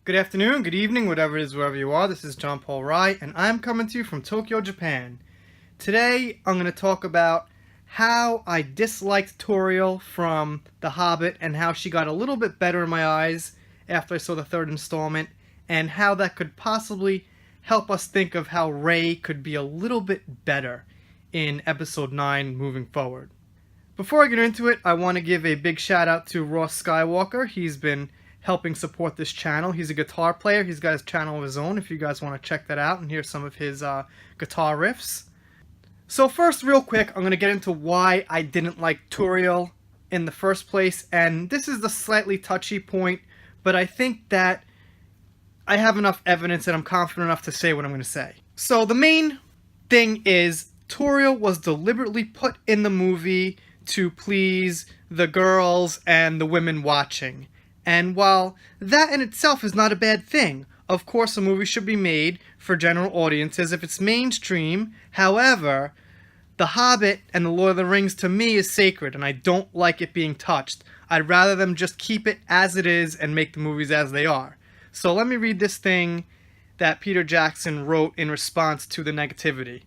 Good afternoon, good evening, whatever it is, wherever you are. This is John Paul Wright, and I'm coming to you from Tokyo, Japan. Today, I'm going to talk about how I disliked Tauriel from The Hobbit and how she got a little bit better in my eyes after I saw the third installment, and how that could possibly help us think of how Rey could be a little bit better in Episode 9 moving forward. Before I get into it, I want to give a big shout out to Ross Skywalker. He's been helping support this channel. He's a guitar player. He's got his channel of his own if you guys want to check that out and hear some of his guitar riffs. So first, real quick, I'm going to get into why I didn't like Tauriel in the first place, and this is the slightly touchy point, but I think that I have enough evidence and I'm confident enough to say what I'm going to say. So the main thing is Tauriel was deliberately put in the movie to please the girls and the women watching. And while that in itself is not a bad thing, of course a movie should be made for general audiences if it's mainstream. However, The Hobbit and The Lord of the Rings to me is sacred, and I don't like it being touched. I'd rather them just keep it as it is and make the movies as they are. So let me read this thing that Peter Jackson wrote in response to the negativity.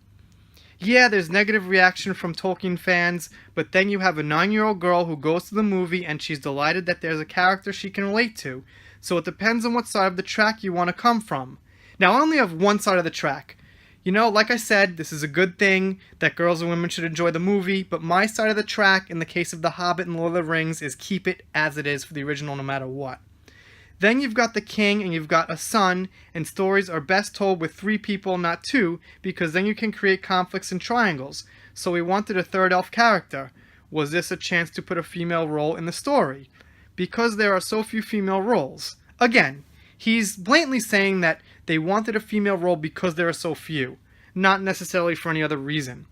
Yeah, there's negative reaction from Tolkien fans, but then you have a 9-year-old girl who goes to the movie and she's delighted that there's a character she can relate to. So it depends on what side of the track you want to come from. Now, I only have one side of the track. You know, like I said, this is a good thing that girls and women should enjoy the movie, but my side of the track, in the case of The Hobbit and Lord of the Rings, is keep it as it is for the original no matter what. Then you've got the king and you've got a son, and stories are best told with 3 people, not 2, because then you can create conflicts and triangles. So we wanted a third elf character. Was this a chance to put a female role in the story? Because there are so few female roles. Again, he's blatantly saying that they wanted a female role because there are so few, not necessarily for any other reason.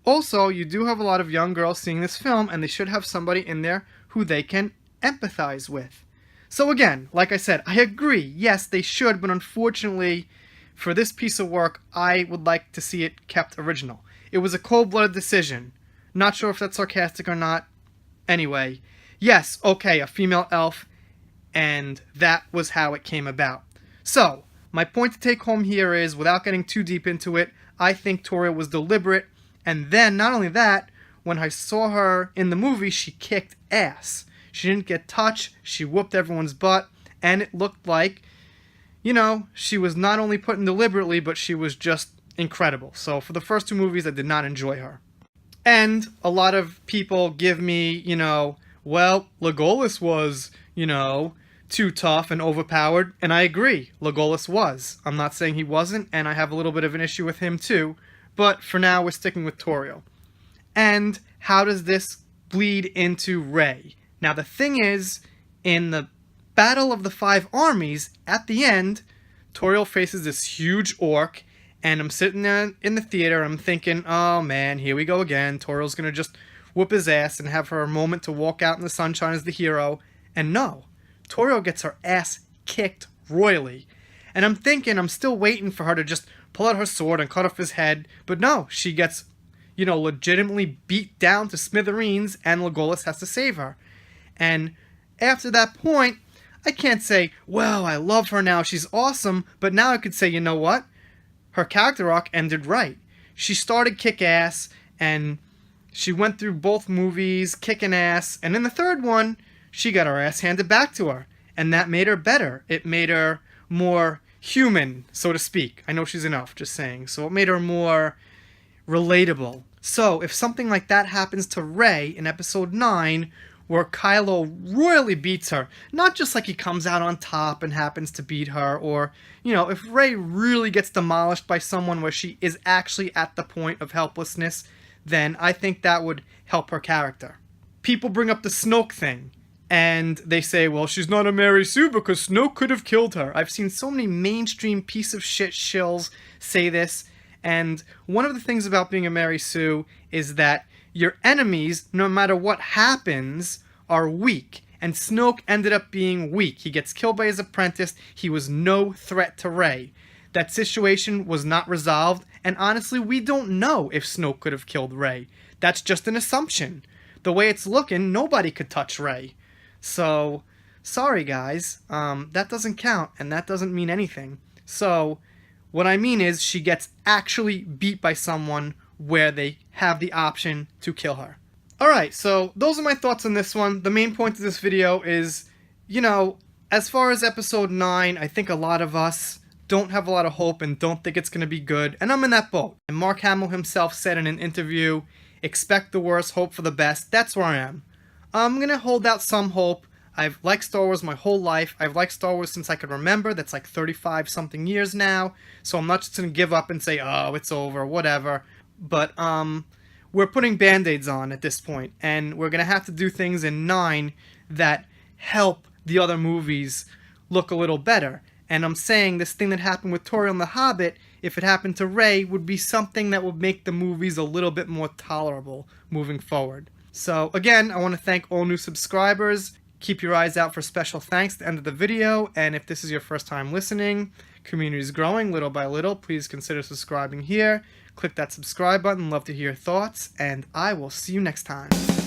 Also, you do have a lot of young girls seeing this film, and they should have somebody in there who they can empathize with. So again, like I said, I agree, yes, they should, but unfortunately, for this piece of work, I would like to see it kept original. It was a cold-blooded decision. Not sure if that's sarcastic or not. Anyway, yes, okay, a female elf, and that was how it came about. So, my point to take home here is, without getting too deep into it, I think Tauriel was deliberate, and then, not only that, when I saw her in the movie, she kicked ass. She didn't get touched, she whooped everyone's butt, and it looked like, you know, she was not only put in deliberately, but she was just incredible. So for the first 2 movies, I did not enjoy her. And a lot of people give me, you know, well, Legolas was, you know, too tough and overpowered, and I agree, Legolas was. I'm not saying he wasn't, and I have a little bit of an issue with him too, but for now, we're sticking with Tauriel. And how does this bleed into Rey? Now the thing is, in the Battle of the 5 Armies, at the end, Tauriel faces this huge orc, and I'm sitting there in the theater, I'm thinking, oh man, here we go again, Tauriel's gonna just whoop his ass and have her moment to walk out in the sunshine as the hero, and no, Tauriel gets her ass kicked royally. And I'm thinking, I'm still waiting for her to just pull out her sword and cut off his head, but no, she gets, you know, legitimately beat down to smithereens, and Legolas has to save her. And after that point, I can't say, well, I love her now, she's awesome, but now I could say, you know what? Her character arc ended right. She started kick-ass, and she went through both movies, kicking ass, and in the third one, she got her ass handed back to her. And that made her better. It made her more human, so to speak. I know she's an elf, just saying. So it made her more relatable. So if something like that happens to Rey in Episode 9, where Kylo royally beats her, not just like he comes out on top and happens to beat her, or, you know, if Rey really gets demolished by someone where she is actually at the point of helplessness, then I think that would help her character. People bring up the Snoke thing, and they say, well, she's not a Mary Sue because Snoke could have killed her. I've seen so many mainstream piece of shit shills say this, and one of the things about being a Mary Sue is that your enemies, no matter what happens, are weak. And Snoke ended up being weak. He gets killed by his apprentice. He was no threat to Rey. That situation was not resolved, and honestly, we don't know if Snoke could have killed Rey. That's just an assumption. the way it's looking, nobody could touch Rey. So, sorry guys, that doesn't count, and that doesn't mean anything. So, what I mean is she gets actually beat by someone where they have the option to kill her. Alright, so those are my thoughts on this one. The main point of this video is, you know, as far as episode 9, I think a lot of us don't have a lot of hope and don't think it's going to be good, and I'm in that boat. And Mark Hamill himself said in an interview, expect the worst, hope for the best. That's where I am. I'm going to hold out some hope. I've liked Star Wars my whole life. I've liked Star Wars since I could remember. That's like 35 something years now. So I'm not just going to give up and say, oh, it's over, whatever. But, we're putting band-aids on at this point, and we're going to have to do things in 9 that help the other movies look a little better. And I'm saying this thing that happened with Tauriel and the Hobbit, if it happened to Rey, would be something that would make the movies a little bit more tolerable moving forward. So again, I want to thank all new subscribers. Keep your eyes out for special thanks at the end of the video, and if this is your first time listening, community is growing little by little, please consider subscribing here. Click that subscribe button, love to hear your thoughts, and I will see you next time.